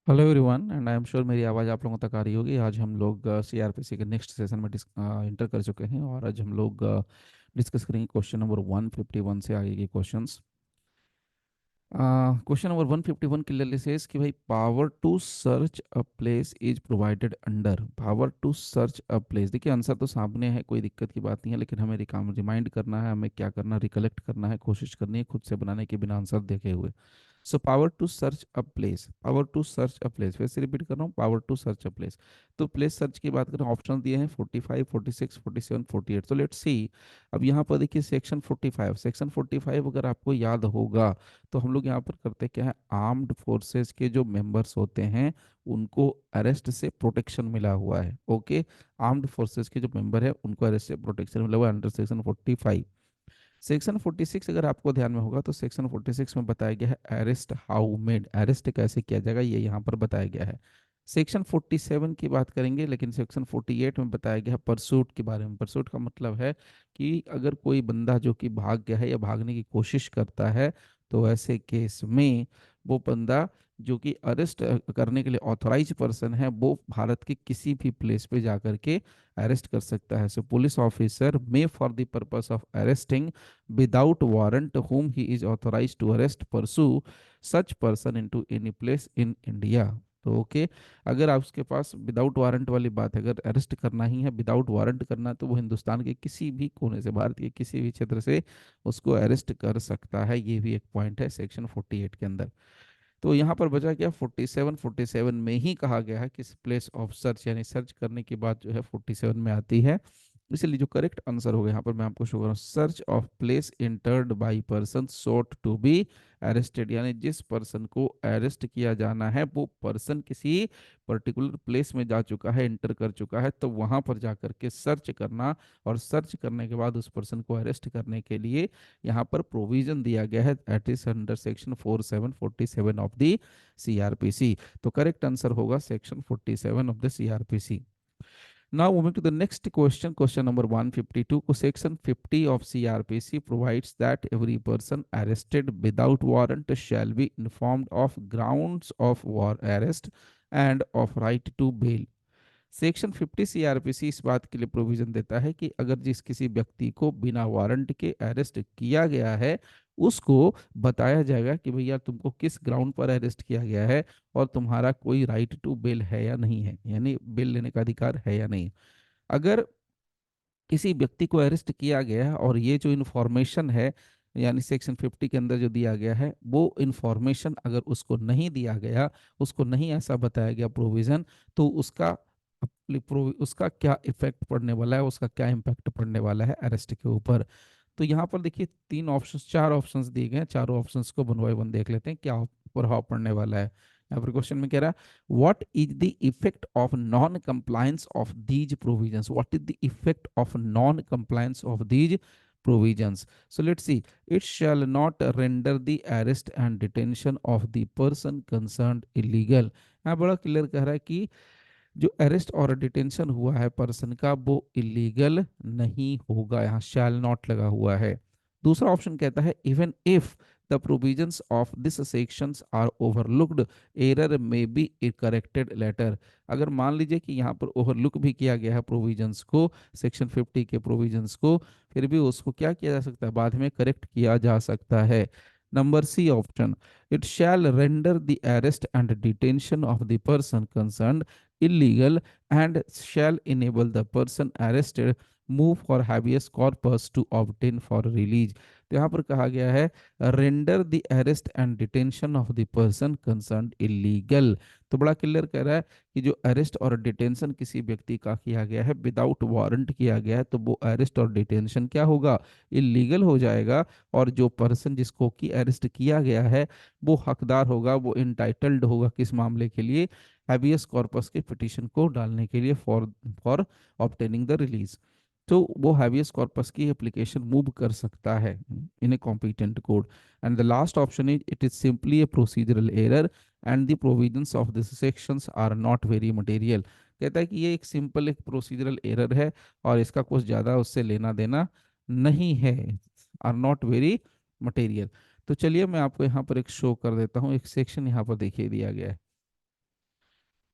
Hello everyone and I am sure मेरी आवाज़ आप लोगों तक आ रही होगी। आज हम लोग सीआरपीसी के नेक्स्ट सेशन में इंटर कर चुके हैं और आज हम लोग डिस्कस करेंगे क्वेश्चन नंबर 151 से आगे के questions. Question number 151 clearly says कि भाई power to search a place is provided under. Power to search a place, देखिए आंसर तो सामने है, कोई दिक्कत की बात नहीं है, लेकिन हमें रिमाइंड करना है, हमें क्या करना, रिकलेक्ट करना है, कोशिश करनी है खुद से बनाने के बिना आंसर देखे हुए। So power to search a place, power to search a place, फिर से रिपीट कर रहा हूँ, power to search a place. तो प्लेस सर्च की बात करें, ऑप्शन दिए हैं 45, 46, 47, 48। तो लेट्स सी। अब यहाँ पर देखिए सेक्शन 45, सेक्शन 45 अगर आपको याद होगा तो हम लोग यहाँ पर करते क्या है, आर्म्ड फोर्सेस के जो मेंबर्स होते हैं उनको अरेस्ट से प्रोटेक्शन मिला हुआ है। ओके, आर्म्ड फोर्सेस के जो मेंबर है उनको अरेस्ट से प्रोटेक्शन मिला हुआ है अंडर सेक्शन 45। सेक्शन 46 अगर आपको ध्यान में होगा तो सेक्शन 46 में बताया गया है अरेस्ट हाउ मेड, अरेस्ट कैसे किया जाएगा ये यहाँ पर बताया गया है। सेक्शन 47 की बात करेंगे, लेकिन सेक्शन 48 में बताया गया है परसूट के बारे में। परसूट का मतलब है कि अगर कोई बंदा जो कि भाग गया है या भागने की कोशिश करता है तो ऐसे केस में वो बंदा जो कि अरेस्ट करने के लिए ऑथराइज पर्सन है वो भारत के किसी भी प्लेस पे जाकर के अरेस्ट कर सकता है। So police officer may for the purpose of arresting without warrant whom he is authorized to arrest pursue such person into any place in India। तो ओके, अगर आप उसके पास विदाउट वारंट वाली बात है, अगर अरेस्ट करना ही है विदाउट वारंट करना है तो वो हिंदुस्तान के किसी भी कोने से, भारत के किसी भी क्षेत्र से उसको अरेस्ट कर सकता है। ये भी एक पॉइंट है सेक्शन 48 के अंदर। तो यहाँ पर बचा क्या, 47 में ही कहा गया है कि प्लेस ऑफ सर्च यानी सर्च करने की बात जो है 47 में आती है। इसलिए जो करेक्ट आंसर होगा यहाँ पर मैं आपको शो कर रहा हूँ, search of place entered by person sought to be arrested, यानी जिस पर्सन को अरेस्ट किया जाना है वो पर्सन किसी पर्टिकुलर प्लेस में जा चुका है, इंटर कर चुका है, तो वहां पर जाकर के सर्च करना और सर्च करने के बाद उस पर्सन को अरेस्ट करने के लिए यहाँ पर प्रोविजन दिया गया है it is under section 4747 of the CrPC. तो करेक्ट आंसर होगा section 47 of the CrPC. Now moving to the next question, question number 152. Section 50 of CRPC provides that every person arrested without warrant shall be informed of grounds of war arrest and of right to bail। Section 50 CrPC इस बात के लिए provision देता है कि अगर जिस किसी व्यक्ति को बिना वारंट के अरेस्ट किया गया है उसको बताया जाएगा कि भैया तुमको किस ग्राउंड पर अरेस्ट किया गया है और तुम्हारा कोई राइट टू बेल है या नहीं है, यानी बेल लेने का अधिकार है या नहीं। अगर किसी व्यक्ति को अरेस्ट किया गया है और ये जो इन्फॉर्मेशन है यानी सेक्शन 50 के अंदर जो दिया गया है वो इन्फॉर्मेशन अगर उसको नहीं दिया गया, उसको नहीं ऐसा बताया गया प्रोविजन, तो उसका क्या इफेक्ट पड़ने वाला है, उसका क्या इम्पैक्ट पड़ने वाला है अरेस्ट के ऊपर। तो यहाँ पर देखिए तीन ऑप्शंस, चार ऑप्शंस दिए गए हैं, चारों ऑप्शंस को वन बाय वन देख लेते हैं क्या प्रभाव पड़ने वाला है। यहाँ पर क्वेश्चन में कह रहा है what is the effect of non compliance of these provisions, what is the effect of non compliance of these provisions। So let's see, it shall not render the arrest and detention of the person concerned illegal। यहाँ बड़ा clear कह रहा है कि जो arrest और detention हुआ है पर्सन का वो इलीगल नहीं होगा, यहाँ शैल नॉट लगा हुआ है। दूसरा ऑप्शन कहता है even if the provisions of this sections are overlooked error may be corrected later. अगर मान लीजिए कि यहाँ पर ओवरलुक भी किया गया है प्रोविजंस को, सेक्शन 50 के प्रोविजंस को, फिर भी उसको क्या किया जा सकता है, बाद में करेक्ट किया जा सकता है। Number C option, it shall render the arrest and detention of the person concern illegal and shall enable the person arrested move for habeas corpus to obtain for release। तो यहाँ पर कहा गया है render the arrest and detention of the person concern illegal. तो बड़ा clear कह रहा है कि जो अरेस्ट और डिटेंशन किसी व्यक्ति का किया गया है विदाउट वारंट किया गया है तो वो अरेस्ट और डिटेंशन क्या होगा, इलीगल हो जाएगा। और जो पर्सन जिसको कि अरेस्ट किया गया है वो हकदार होगा, वो इंटाइटल्ड होगा किस मामले के लिए, हैबियस कॉर्पस के पिटीशन को डालने के लिए for for obtaining the release. तो वो हैबियस कॉर्पस की एप्लीकेशन मूव कर सकता है in a competent court. And the last option is it is simply a procedural error and the provisions of this sections are not very material. कहता है कि ये एक सिंपल एक प्रोसीजरल एरर है और इसका कुछ ज़्यादा उससे लेना देना नहीं है, आर नॉट वेरी मटेरियल। तो चलिए मैं आपको यहाँ पर एक शो कर देता हूँ, एक सेक्शन यहाँ पर देखिए दिया गया है।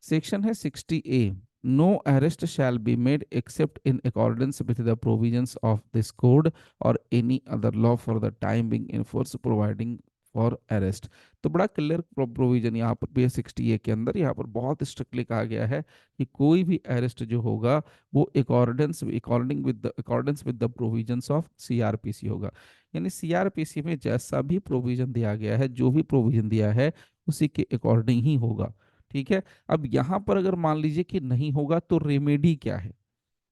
सेक्शन है 60A, no arrest shall be made except in accordance with the provisions of this code or any other law for the time being in force providing for arrest. तो बड़ा क्लियर प्रोविजन यहाँ पर भी 60A के अंदर, यहाँ पर बहुत स्ट्रिक्टली कहा गया है कि कोई भी अरेस्ट जो होगा वो accordance with the provisions of CrPC होगा। यानी सीआरपीसी में जैसा भी प्रोविजन दिया गया है, जो भी प्रोविजन दिया है उसी के अकॉर्डिंग ही होगा। ठीक है। अब यहां पर अगर मान लीजिए कि नहीं होगा तो रेमेडी क्या है।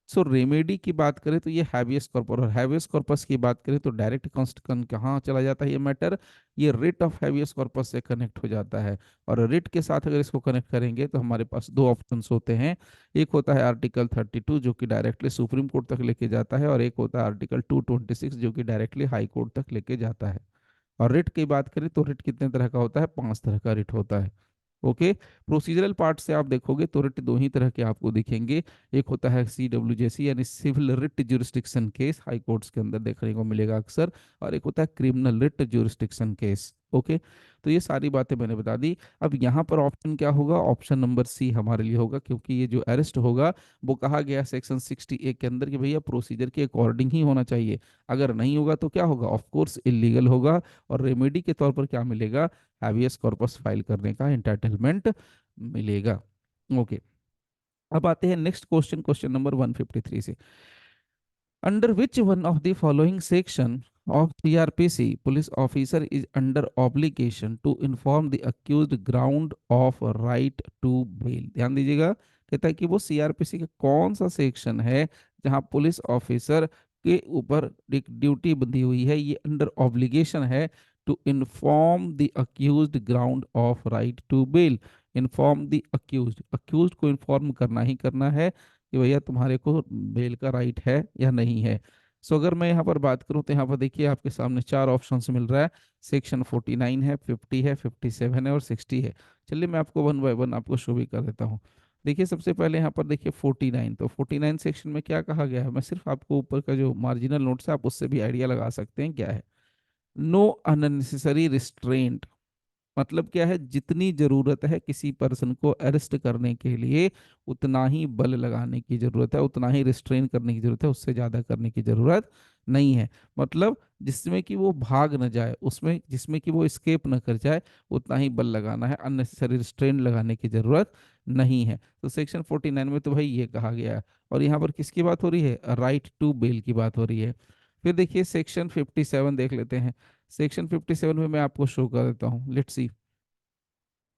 सो रेमेडी की बात करें तो ये हैबियस कॉर्पस, और हैबियस कॉर्पस की बात करें तो डायरेक्ट कॉन्स्टिट्यूशन कहाँ चला जाता है ये मैटर, ये रिट ऑफ हैबियस कॉर्पस से कनेक्ट हो जाता है। और रिट के साथ अगर इसको कनेक्ट करेंगे तो हमारे पास दो ऑप्शंस होते हैं। एक होता है आर्टिकल 32 जो कि डायरेक्टली सुप्रीम कोर्ट तक लेके जाता है, और एक होता है आर्टिकल 226 जो कि डायरेक्टली हाई कोर्ट तक लेके जाता है। और रिट की बात करें तो रिट कितने तरह का होता है, 5 तरह का रिट होता है। ओके। प्रोसीजरल पार्ट से आप देखोगे तो रिट दो ही तरह के आपको दिखेंगे। एक होता है CWJC यानी civil writ jurisdiction case, high courts के अंदर देखने को मिलेगा अक्सर, और एक होता है criminal writ jurisdiction case. Okay. तो ये सारी बातें मैंने बता दी। अब यहाँ पर ऑप्शन क्या होगा, ऑप्शन नंबर सी हमारे लिए होगा, क्योंकि ये जो अरेस्ट होगा वो कहा गया सेक्शन 60A के अंदर कि भैया प्रोसीजर के अकॉर्डिंग ही होना चाहिए। अगर नहीं होगा तो क्या होगा, ऑफ कोर्स इलीगल होगा, और रेमेडी के तौर पर क्या मिलेगा, हैबियस कॉर्पस फाइल करने का एंटाइटलमेंट मिलेगा। ओके। अब आते हैं नेक्स्ट क्वेश्चन, क्वेश्चन नंबर 153 से। Under which one of the following section of CRPC police officer is under obligation to inform the accused ground of right to bail। ध्यान दीजिएगा, कहता है कि वो CRPC का कौन सा सेक्शन है जहां पुलिस ऑफिसर के ऊपर एक ड्यूटी बंधी हुई है, ये अंडर ऑब्लिगेशन है to inform the accused ground of right to bail. Inform the accused, accused को इन्फॉर्म करना ही करना है कि भैया तुम्हारे को बेल का राइट है या नहीं है। सो अगर मैं यहाँ पर बात करूँ तो यहाँ पर देखिए आपके सामने चार ऑप्शन मिल रहा है। सेक्शन 49 है, 50 है, 57 है और 60 है। चलिए मैं आपको वन बाय वन आपको शो भी कर देता हूँ। देखिए सबसे पहले यहाँ पर देखिए 49, तो 49 सेक्शन में क्या कहा गया है, मैं सिर्फ आपको ऊपर का जो मार्जिनल नोट्स है आप उससे भी आइडिया लगा सकते हैं क्या है। नो अननेसेसरी रिस्ट्रेंट, मतलब क्या है, जितनी जरूरत है किसी पर्सन को अरेस्ट करने के लिए उतना ही बल लगाने की जरूरत है, उतना ही रिस्ट्रेन करने की जरूरत है, उससे ज्यादा करने की जरूरत नहीं है। मतलब जिसमें कि वो भाग न जाए, उसमें जिसमें कि वो स्केप न कर जाए उतना ही बल लगाना है, अननेसेसरी रिस्ट्रेन लगाने की जरूरत नहीं है। तो सेक्शन 49 में तो भाई ये कहा गया है। और यहाँ पर किसकी बात हो रही है, राइट टू बेल की बात हो रही है। फिर देखिए सेक्शन 57 देख लेते हैं। सेक्शन 57 में मैं आपको शो कर देता हूँ, लेट्स सी।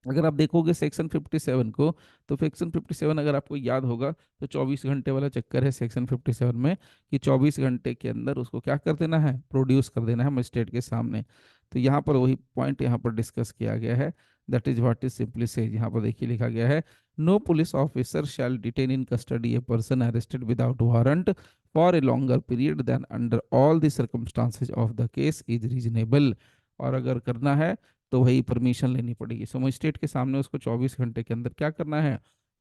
अगर आप देखोगे सेक्शन 57 को, तो सेक्शन 57 अगर आपको याद होगा तो 24 घंटे वाला चक्कर है सेक्शन 57 में, कि 24 घंटे के अंदर उसको क्या कर देना है, प्रोड्यूस कर देना है मजिस्ट्रेट के सामने। तो यहाँ पर वही पॉइंट यहाँ पर डिस्कस किया गया है, that is what is simply से यहाँ पर देखिए लिखा गया है, no police officer shall detain in custody a person arrested without warrant for a longer period than under all the circumstances of the case is reasonable. और अगर करना है तो वही परमिशन लेनी पड़ेगी। सो मजिस्ट्रेट के सामने उसको 24 घंटे के अंदर क्या करना है,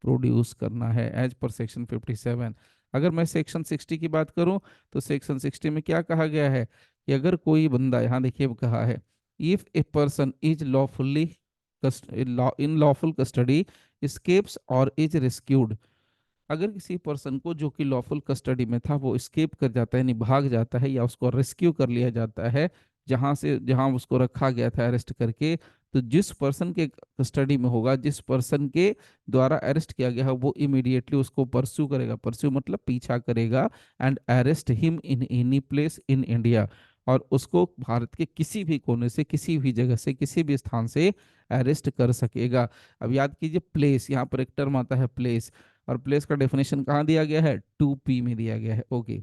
प्रोड्यूस करना है एज पर सेक्शन 57। अगर मैं सेक्शन 60 की बात करूं तो सेक्शन 60 में क्या कहा गया है कि अगर कोई बंदा, यहाँ देखिए कहा है, if a person is lawfully in lawful custody escapes और इज रेस्क्यूड, अगर किसी पर्सन को जो कि लॉफुल कस्टडी में था वो स्केप कर जाता है, यानी भाग जाता है, या उसको रेस्क्यू कर लिया जाता है जहां से जहां उसको रखा गया था अरेस्ट करके, तो जिस पर्सन के कस्टडी में होगा, जिस पर्सन के द्वारा अरेस्ट किया गया है, वो इमीडिएटली उसको परस्यू करेगा, परस्यू मतलब पीछा करेगा, and arrest him in any place in India, और उसको भारत के किसी भी कोने से, किसी भी जगह से, किसी भी स्थान से अरेस्ट कर सकेगा। अब याद कीजिए प्लेस, यहाँ पर एक टर्म आता है प्लेस, और प्लेस का डेफिनेशन कहाँ दिया गया है, 2P में दिया गया है। ओके।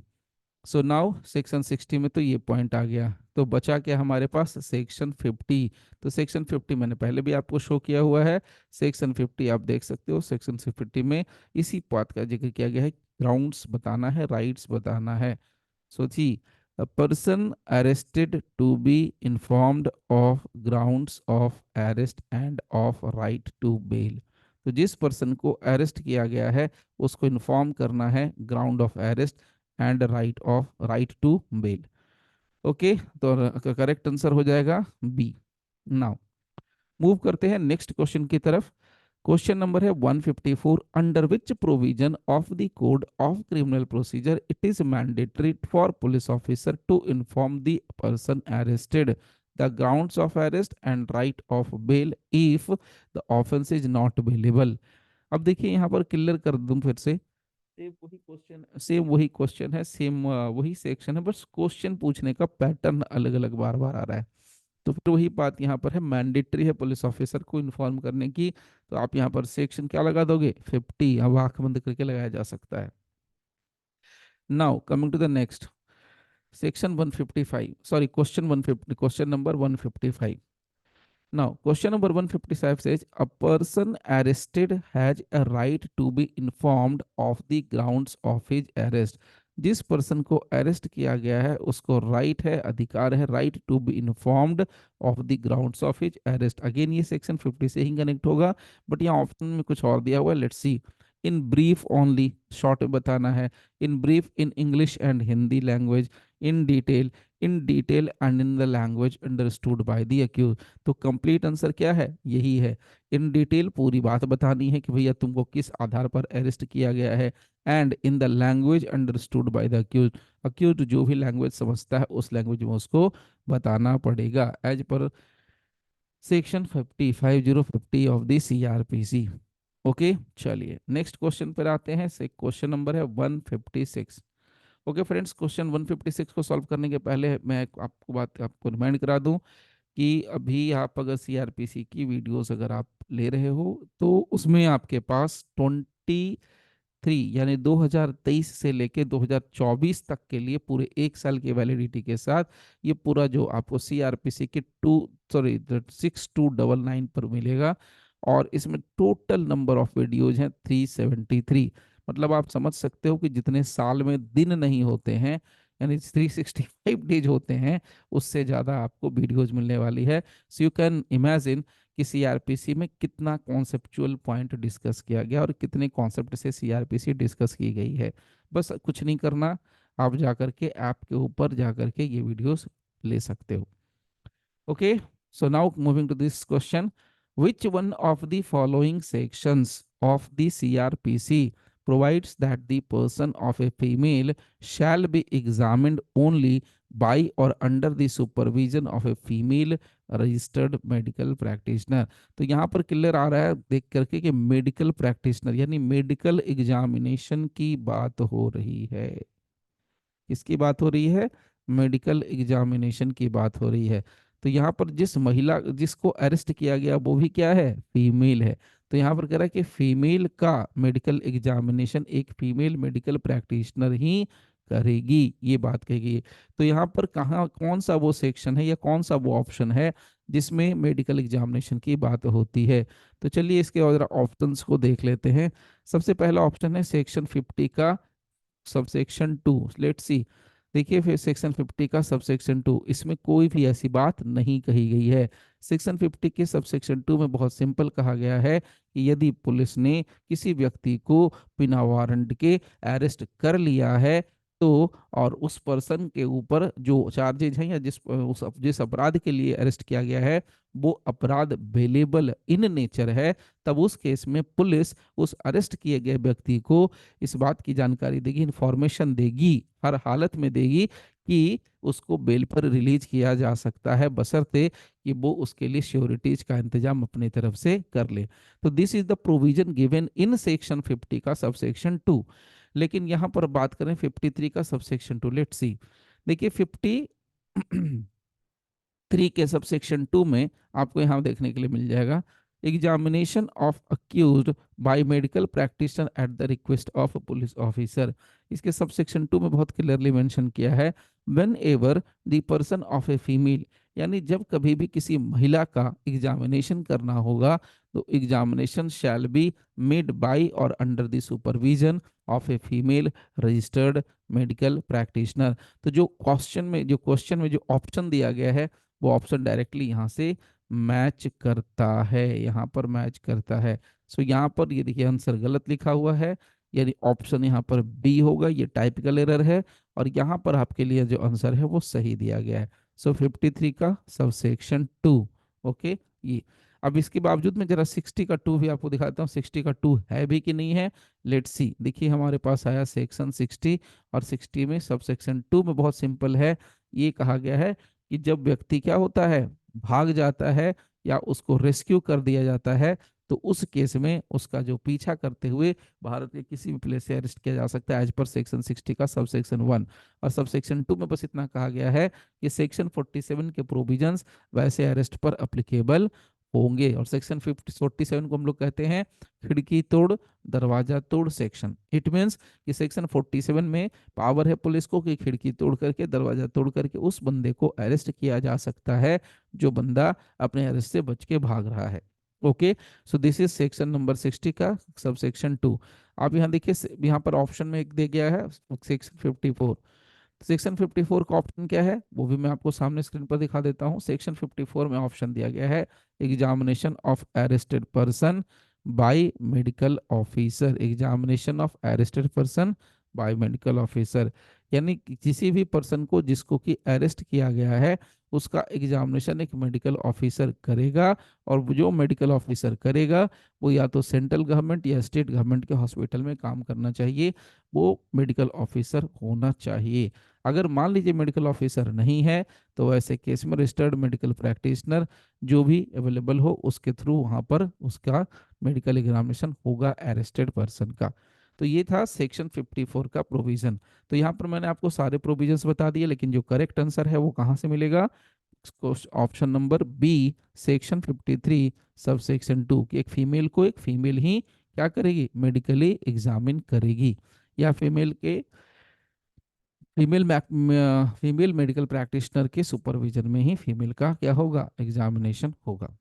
सो नाउ सेक्शन 60 में तो ये पॉइंट आ गया, तो बचा क्या हमारे पास, सेक्शन 50। तो सेक्शन 50 मैंने पहले भी आपको शो किया हुआ है। सेक्शन 50 आप देख सकते हो, सेक्शन 50 में इसी बात का जिक्र किया गया है, ग्राउंड्स बताना है, राइट्स बताना है। सो थी, a person arrested to be informed of grounds of arrest and of right to bail। तो जिस पर्सन को अरेस्ट किया गया है उसको इन्फॉर्म करना है ground of arrest and right to bail. Okay, तो करेक्ट आंसर हो जाएगा बी। नाउ मूव करते हैं नेक्स्ट क्वेश्चन की तरफ। क्वेश्चन नंबर है 154, under which provision of the code of criminal procedure it is mandatory for police officer to inform the person arrested the grounds of arrest and right of bail if the offence is not bailable. अब देखिए यहाँ पर clear कर दूं फिर से, same वही question है, सेम वही सेक्शन है, बस क्वेश्चन पूछने का पैटर्न अलग अलग बार बार आ रहा है। तो फिर वही बात यहाँ पर है, मैंडेटरी है पुलिस ऑफिसर को इन्फॉर्म करने की। तो आप यहाँ पर सेक्शन क्या लगा दोगे, 50। अब आंख बंद करके लगाया जा सकता है। Now coming to the next, section 155, sorry question 150, question number 155। Now, question number 155 says a person arrested has a right to be informed of the grounds of his arrest। जिस पर्सन को अरेस्ट किया गया है उसको right है, अधिकार है, right to be informed of the grounds of his arrest. Again ये सेक्शन 50 से ही कनेक्ट होगा, बट यहाँ ऑप्शन में कुछ और दिया हुआ है, let's see. In brief only, short में बताना है। In brief, in English and Hindi language. In detail and in the language understood by the accused. तो कंप्लीट आंसर क्या है, यही है। इन डिटेल पूरी बात बतानी है कि भैया तुमको किस आधार पर अरेस्ट किया गया है, and in the language understood by the accused, accused जो भी लैंग्वेज समझता है उस लैंग्वेज में उसको बताना पड़ेगा, एज पर section 50 of the CrPC. Okay, चलिए नेक्स्ट क्वेश्चन पर आते हैं। से क्वेश्चन नंबर है 156। ओके फ्रेंड्स, क्वेश्चन 156 को सॉल्व करने के पहले मैं आपको रिमाइंड करा दूं कि अभी आप अगर सीआरपीसी की वीडियोस अगर आप ले रहे हो तो उसमें आपके पास 23 यानी 2023 से लेके 2024 तक के लिए पूरे एक साल की वैलिडिटी के साथ ये पूरा जो आपको सीआरपीसी के 6299 पर मिलेगा। और इसमें टोटल नंबर ऑफ वीडियोज हैं 373। मतलब आप समझ सकते हो कि जितने साल में दिन नहीं होते हैं, यानी 365 डेज होते हैं, उससे ज़्यादा आपको वीडियोज मिलने वाली है। सो यू कैन इमेजिन कि सीआरपीसी में कितना कॉन्सेप्चुअल पॉइंट डिस्कस किया गया और कितने कॉन्सेप्ट से सीआरपीसी डिस्कस की गई है। बस कुछ नहीं करना, आप जाकर के ऐप के ऊपर जाकर के ये वीडियोस ले सकते हो। Okay, so now moving to this question, which one of the following sections of the CRPC provides that the person of a female shall be examined only by or under the supervision of a female registered medical practitioner. तो यहाँ पर clear आ रहा है देख करके कि medical practitioner यानी medical examination की बात हो रही है। किसकी बात हो रही है, मेडिकल एग्जामिनेशन की बात हो रही है। तो यहाँ पर जिस महिला जिसको अरेस्ट किया गया वो भी क्या है, फीमेल है। तो यहाँ पर कह रहा है कि फीमेल का मेडिकल एग्जामिनेशन एक फीमेल मेडिकल प्रैक्टिशनर ही करेगी, ये बात कही गई है। तो यहाँ पर कहाँ कौन सा वो सेक्शन है या कौन सा वो ऑप्शन है जिसमें मेडिकल एग्जामिनेशन की बात होती है। तो चलिए इसके और ऑप्शंस को देख लेते हैं। सबसे पहला ऑप्शन है सेक्शन 50 का सबसेक्शन 2, लेट्स सी। देखिए फिर सेक्शन 50 का सबसेक्शन 2, इसमें कोई भी ऐसी बात नहीं कही गई है। सेक्शन 50 के सबसेक्शन 2 में बहुत सिंपल कहा गया है कि यदि पुलिस ने किसी व्यक्ति को बिना वारंट के अरेस्ट कर लिया है तो, और उस पर्सन के ऊपर जो चार्जेज हैं या जिस अपराध के लिए अरेस्ट किया गया है वो अपराध बेलेबल इन नेचर है, तब उस केस में पुलिस उस अरेस्ट किए गए व्यक्ति को इस बात की जानकारी देगी, इंफॉर्मेशन देगी, हर हालत में देगी कि उसको बेल पर रिलीज किया जा सकता है, बशर्ते कि वो उसके लिए श्योरिटीज का इंतजाम अपनी तरफ से कर ले। तो this is the provision given in section 50 का सबसेक्शन 2। लेकिन यहाँ पर बात करें 53 का सबसेक्शन 2, लेट्स सी। देखिए 53 के सबसेक्शन 2 में आपको यहाँ देखने के लिए मिल जाएगा, examination of accused by medical practitioner at the request of police officer. इसके सबसेक्शन 2 में बहुत क्लियरली मेंशन किया है, whenever the person of a female, यानी जब कभी भी किसी महिला का एग्जामिनेशन करना होगा तो examination shall be made by or under the supervision of a female registered medical practitioner. तो जो क्वेश्चन में जो ऑप्शन दिया गया है वो ऑप्शन डायरेक्टली यहाँ से मैच करता है, यहाँ पर मैच करता है। सो यहाँ पर ये देखिए आंसर गलत लिखा हुआ है, यानी ऑप्शन यहाँ पर बी होगा, ये टाइपिकल एरर है। और यहाँ पर आपके लिए जो आंसर है वो सही दिया गया है। सो 53 का सबसेक्शन 2। ओके, ये अब इसके बावजूद मैं जरा 60 का 2 भी आपको दिखाता हूँ, 60 का 2 है भी कि नहीं है। लेट्स सी, देखिए हमारे पास आया सेक्शन 60, और 60 में सब सेक्शन 2 में बहुत सिंपल है। ये कहा गया है कि जब व्यक्ति क्या होता है, भाग जाता है या उसको रेस्क्यू कर दिया जाता है, तो उस केस में उसका जो पीछा करते हुए भारत के किसी भी प्लेस से अरेस्ट किया जा सकता है एज पर सेक्शन 60 का सब सेक्शन 1। और सब सेक्शन 2 में बस इतना कहा गया है कि सेक्शन 47 के प्रोविजंस वैसे अरेस्ट पर अप्लीकेबल होंगे। और सेक्शन 47 को हम लोग कहते हैं खिड़की तोड़ दरवाजा तोड़ सेक्शन। इट मीन्स कि सेक्शन 47 में पावर है पुलिस को कि खिड़की तोड़ करके दरवाजा तोड़ करके उस बंदे को अरेस्ट किया जा सकता है जो बंदा अपने अरेस्ट से बच के भाग रहा है। Okay, so this is section number 60 का सब सेक्शन 2। आप यहाँ देखिए, यहाँ पर ऑप्शन में एक दे गया है सेक्शन 54। सेक्शन 54 का ऑप्शन क्या है वो भी मैं आपको सामने स्क्रीन पर दिखा देता हूँ। सेक्शन 54 में ऑप्शन दिया गया है examination of arrested person by medical officer. Examination of arrested person by medical officer, यानी कि किसी भी पर्सन को जिसको कि अरेस्ट किया गया है उसका एग्जामिनेशन एक मेडिकल ऑफिसर करेगा। और वो जो मेडिकल ऑफिसर करेगा वो या तो सेंट्रल गवर्नमेंट या स्टेट गवर्नमेंट के हॉस्पिटल में काम करना चाहिए, वो मेडिकल ऑफिसर होना चाहिए। अगर मान लीजिए मेडिकल ऑफिसर नहीं है तो ऐसे केस में रजिस्टर्ड मेडिकल प्रैक्टिशनर जो भी अवेलेबल हो उसके थ्रू वहां पर उसका मेडिकल एग्जामिनेशन होगा अरेस्टेड पर्सन का। तो ये था सेक्शन 54 का प्रोविजन। तो यहाँ पर मैंने आपको सारे प्रोविजंस बता दिए, लेकिन जो करेक्ट आंसर है वो कहाँ से मिलेगा, option number B section 53 sub section 2 की एक फीमेल को एक फीमेल ही क्या करेगी, मेडिकली एग्जामिन करेगी, या फीमेल मेडिकल प्रैक्टिशनर के सुपरविजन में ही फीमेल का क्या होगा, एग्जामिनेशन होगा।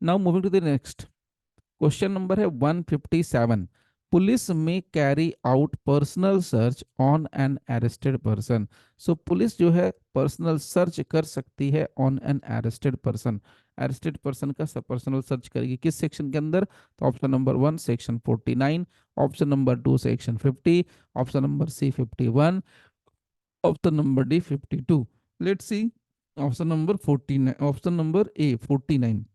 Now moving to the next question number है 157। पुलिस में carry out personal search on an arrested person. So police जो है पर्सनल सर्च कर सकती है on an arrested person. Arrested person का सब पर्सनल सर्च करेगी किस सेक्शन के अंदर, तो option number 1 section 49, option number 2 section 50, option number C 51, option number D 52। Let's see, option number 49, option number A 49।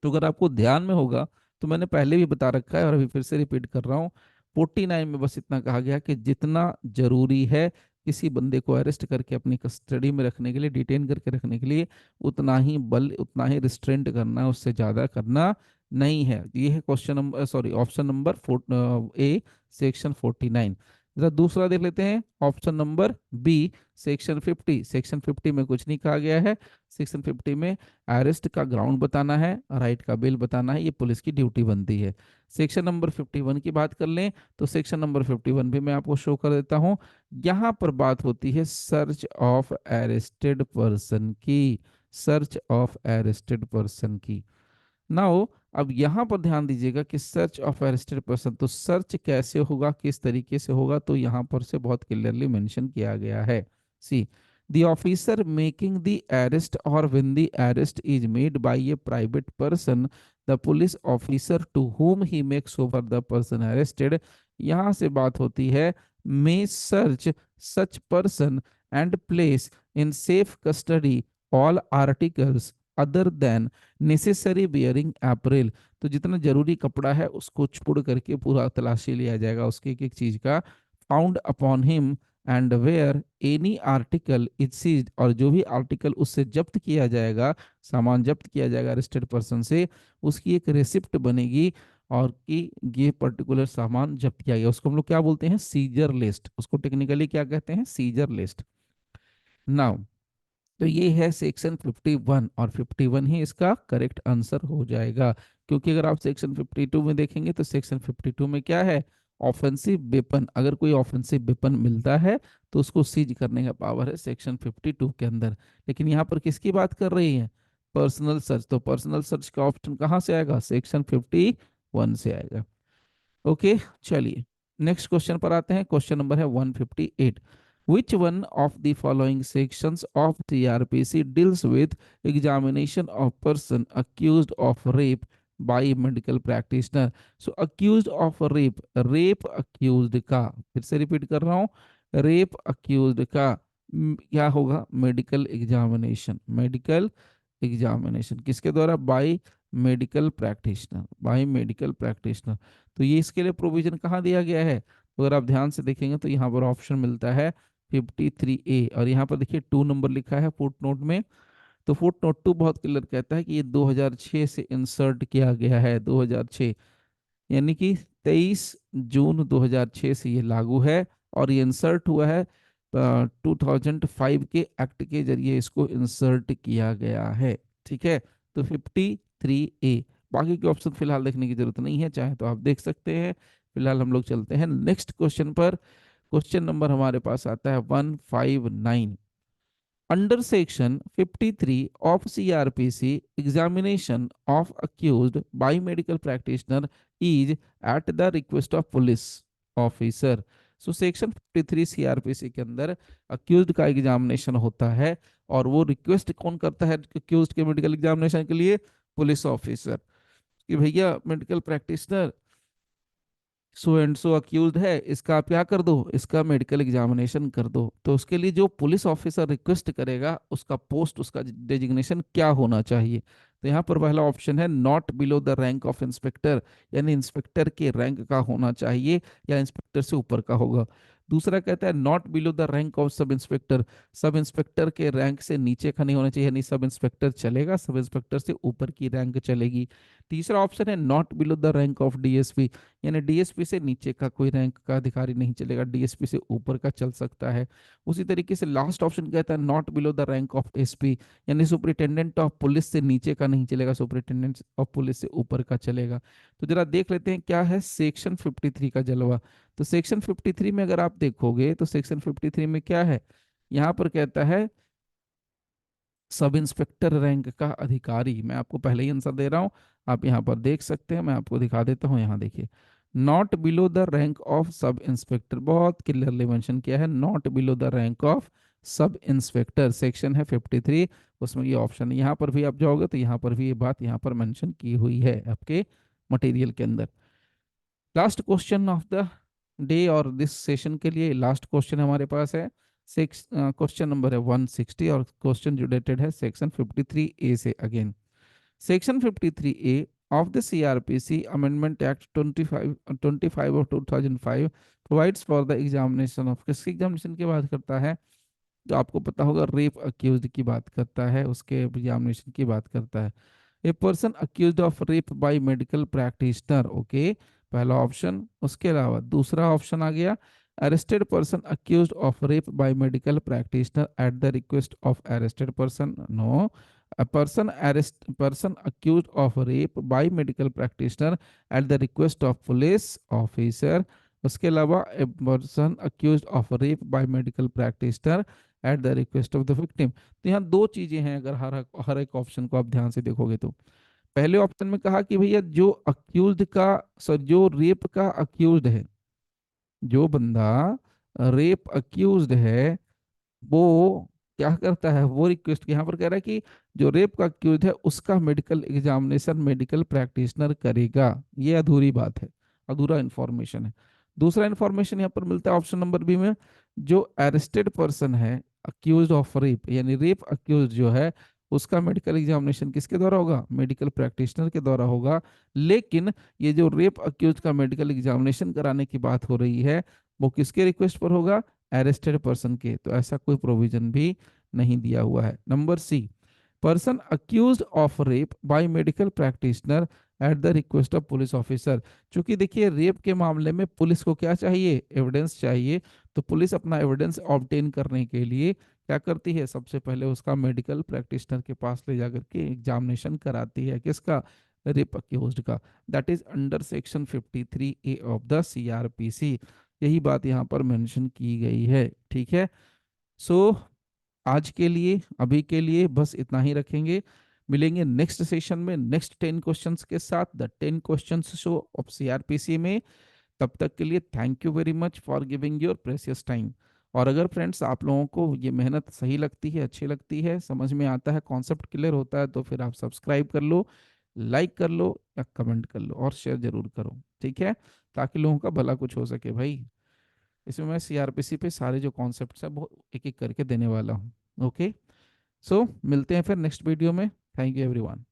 तो अगर आपको ध्यान में होगा तो मैंने पहले भी बता रखा है और अभी फिर से रिपीट कर रहा हूँ। 49 में बस इतना कहा गया कि जितना जरूरी है किसी बंदे को अरेस्ट करके अपनी कस्टडी में रखने के लिए, डिटेन करके रखने के लिए, उतना ही बल उतना ही रिस्ट्रेंट करना है, उससे ज्यादा करना नहीं है। ये है question number sorry option number A section 49। जरा दूसरा देख लेते हैं, option number B section 50। Section 50 में कुछ नहीं कहा गया है। सेक्शन 50 में अरेस्ट का ग्राउंड बताना है, राइट का बिल बताना है, ये पुलिस की ड्यूटी बनती है। सेक्शन नंबर 51 की बात कर लें तो सेक्शन नंबर 51 भी मैं आपको शो कर देता हूं। यहाँ पर बात होती है सर्च ऑफ अरेस्टेड पर्सन की, सर्च ऑफ अरेस्टेड पर्सन की। नाउ अब यहाँ पर ध्यान दीजिएगा कि सर्च ऑफ अरेस्टेड पर्सन, तो सर्च कैसे होगा, किस तरीके से होगा, तो यहाँ पर से बहुत क्लियरली मेंशन किया गया है। C, the officer making the arrest or when the arrest is made by a private person, the police officer to whom he makes over the person arrested. यहाँ से बात होती है may search such person and place in safe custody all articles other than necessary bearing apparel. तो जितना जरूरी कपड़ा है उसको छोड़ करके पूरा तलाशी लिया जाएगा उसके एक एक चीज का। Found upon him and where any article is seized, और जो भी आर्टिकल उससे जब्त किया जाएगा, सामान जब्त किया जाएगा अरेस्टेड पर्सन से, उसकी एक रेसिप्ट बनेगी और कि ये पर्टिकुलर सामान जब्त किया गया, उसको हम लोग क्या बोलते हैं, सीजर लिस्ट। उसको टेक्निकली क्या कहते हैं, सीजर लिस्ट। नाउ तो ये है सेक्शन 51, और 51 ही इसका करेक्ट आंसर हो जाएगा। क्योंकि अगर आप सेक्शन 52 में देखेंगे तो सेक्शन 52 में क्या है, ऑफेंसिव वेपन, अगर कोई ऑफेंसिव वेपन मिलता है तो उसको सीज करने का पावर है सेक्शन 52 के अंदर। लेकिन यहाँ पर किसकी बात कर रही है, पर्सनल सर्च, तो पर्सनल सर्च का ऑप्शन कहाँ से आएगा, सेक्शन 51 से आएगा। ओके, चलिए नेक्स्ट क्वेश्चन पर आते हैं। क्वेश्चन नंबर है 158। Which one of the following sections of TRPC deals with examination of person accused of rape by medical practitioner? So accused of rape, rape accused का, फिर से रिपीट कर रहा हूँ, rape accused का क्या होगा, मेडिकल एग्जामिनेशन, मेडिकल एग्जामिनेशन, किसके द्वारा? By medical practitioner, by medical practitioner. तो ये इसके लिए प्रोविजन कहाँ दिया गया है? तो अगर आप ध्यान से देखेंगे तो यहाँ पर ऑप्शन मिलता है 53A, और यहाँ पर देखिए 2 नंबर लिखा है फुट नोट में। तो फुट नोट 2 बहुत क्लियर कहता है कि ये 2006 से इंसर्ट किया गया है, 2006, यानी कि 23 जून 2006 से ये लागू है, और ये इंसर्ट हुआ है 2005 के एक्ट के जरिए इसको इंसर्ट किया गया है। ठीक है, तो 53A। बाकी के ऑप्शन फिलहाल देखने की जरूरत नहीं है, चाहे तो आप देख सकते हैं। फिलहाल हम लोग चलते हैं नेक्स्ट क्वेश्चन पर। क्वेश्चन नंबर हमारे पास आता है 159। Under Section 53 of CRPC, examination of accused by medical practitioner is at the request of police officer. So section 53 CrPC के अंदर अक्यूज्ड का एग्जामिनेशन होता है, और वो रिक्वेस्ट कौन करता है अक्यूज्ड के मेडिकल एग्जामिनेशन के लिए? पुलिस ऑफिसर, कि भैया medical practitioner so and so accused है, इसका आप क्या कर दो, इसका मेडिकल एग्जामिनेशन कर दो। तो उसके लिए जो पुलिस ऑफिसर रिक्वेस्ट करेगा उसका पोस्ट, उसका डेजिग्नेशन क्या होना चाहिए? तो यहाँ पर पहला ऑप्शन है not below the rank of inspector, यानी इंस्पेक्टर के रैंक का होना चाहिए या इंस्पेक्टर से ऊपर का होगा। दूसरा कहता है not below the rank of sub inspector, sub inspector के रैंक से नीचे का नहीं होना चाहिए, यानी सब इंस्पेक्टर चलेगा, सब इंस्पेक्टर से ऊपर की रैंक चलेगी। तीसरा ऑप्शन है not below the rank of DSP, यानी डीएसपी से नीचे का कोई रैंक का अधिकारी नहीं चलेगा, डीएसपी से ऊपर का चल सकता है। उसी तरीके से लास्ट ऑप्शन कहता है not below the rank of SP, यानी सुपरिटेंडेंट ऑफ पुलिस से नीचे का नहीं चलेगा, सुपरिटेंडेंट ऑफ पुलिस से ऊपर का चलेगा। तो जरा देख लेते हैं क्या है सेक्शन 53 का जलवा। तो सेक्शन 53 में अगर आप देखोगे तो सेक्शन 53 में क्या है, यहाँ पर कहता है सब इंस्पेक्टर रैंक का अधिकारी। मैं आपको पहले ही आंसर दे रहा हूं, आप यहाँ पर देख सकते हैं, मैं आपको दिखा देता हूँ। यहाँ देखिए, not below the rank of sub inspector, बहुत क्लियरली मेंशन किया है, not below the rank of sub inspector. Section है 53, उसमें ये ऑप्शन है। यहाँ पर भी आप जाओगे तो यहाँ पर भी ये बात यहाँ पर मेंशन की हुई है आपके मटेरियल के अंदर। Last question of the day और दिस सेशन के लिए लास्ट क्वेश्चन हमारे पास है। क्वेश्चन नंबर है 160, और क्वेश्चन जो डेटेड है सेक्शन 53A से। Again section 53A of the CRPC Amendment Act 25 of 2005 provides for the examination of, किसकी एग्जामिनेशन की बात करता है? तो आपको पता होगा रेप अक्यूज्ड की बात करता है, उसके एग्जामिनेशन की बात करता है। A person accused of rape by medical practitioner, okay, पहला ऑप्शन। उसके अलावा दूसरा ऑप्शन आ गया arrested person accused of rape by medical practitioner at the request of arrested person, no. A person accused of rape by medical practitioner at the request of police officer। उसके अलावा a person accused of rape by medical practitioner eight the request of the victim. तो यहाँ दो चीजें हैं, अगर हर एक option को आप ध्यान से देखोगे तो पहले ऑप्शन में कहा कि भैया जो अक्यूज्ड का, सर जो रेप का अक्यूज्ड है, जो बंदा रेप अक्यूज्ड है, वो क्या करता है, वो रिक्वेस्ट यहाँ पर कह रहा है कि जो रेप का अक्यूज है उसका मेडिकल एग्जामिनेशन मेडिकल प्रैक्टिशनर करेगा। ये अधूरी बात है, अधूरा इंफॉर्मेशन है। दूसरा इंफॉर्मेशन यहाँ पर मिलता है ऑप्शन नंबर बी में, जो अरेस्टेड पर्सन है अक्यूज ऑफ रेप, यानी रेप अक्यूज जो है उसका मेडिकल एग्जामिनेशन किसके द्वारा होगा? मेडिकल प्रैक्टिशनर के द्वारा होगा। लेकिन ये जो रेप अक्यूज का मेडिकल एग्जामिनेशन कराने की बात हो रही है, वो किसके रिक्वेस्ट पर होगा? अरेस्टेड पर्सन के। तो ऐसा कोई प्रोविजन भी नहीं दिया हुआ है। Number C, person accused of rape by medical practitioner at the request of police officer. क्योंकि देखिए रेप के मामले में पुलिस को क्या चाहिए? एविडेंस चाहिए। तो पुलिस अपना एविडेंस ऑब्टेन करने के लिए क्या करती है? सबसे पहले उसका मेडिकल प्रैक्टिशनर के पास ले जाकर के एग्जामिनेशन कराती है, किसका? रेप अक्यूज्ड का। That is under section 53A of the CrPC. यही बात यहाँ पर मेंशन की गई है। ठीक है, सो आज के लिए, अभी के लिए बस इतना ही रखेंगे। मिलेंगे नेक्स्ट सेशन में नेक्स्ट 10 क्वेश्चंस के साथ, the 10 questions show off CrPC में। तब तक के लिए thank you very much for giving your precious time. और अगर फ्रेंड्स आप लोगों को ये मेहनत सही लगती है, अच्छी लगती है, समझ में आता है, कॉन्सेप्ट क्लियर होता है, तो फिर आप सब्सक्राइब कर लो, लाइक कर लो, या कमेंट कर लो, और शेयर जरूर करो। ठीक है, ताकि लोगों का भला कुछ हो सके भाई। इसमें मैं सीआरपीसी पे सारे जो कॉन्सेप्ट्स है बहुत एक एक करके देने वाला हूँ। ओके, सो मिलते हैं फिर नेक्स्ट वीडियो में। Thank you everyone.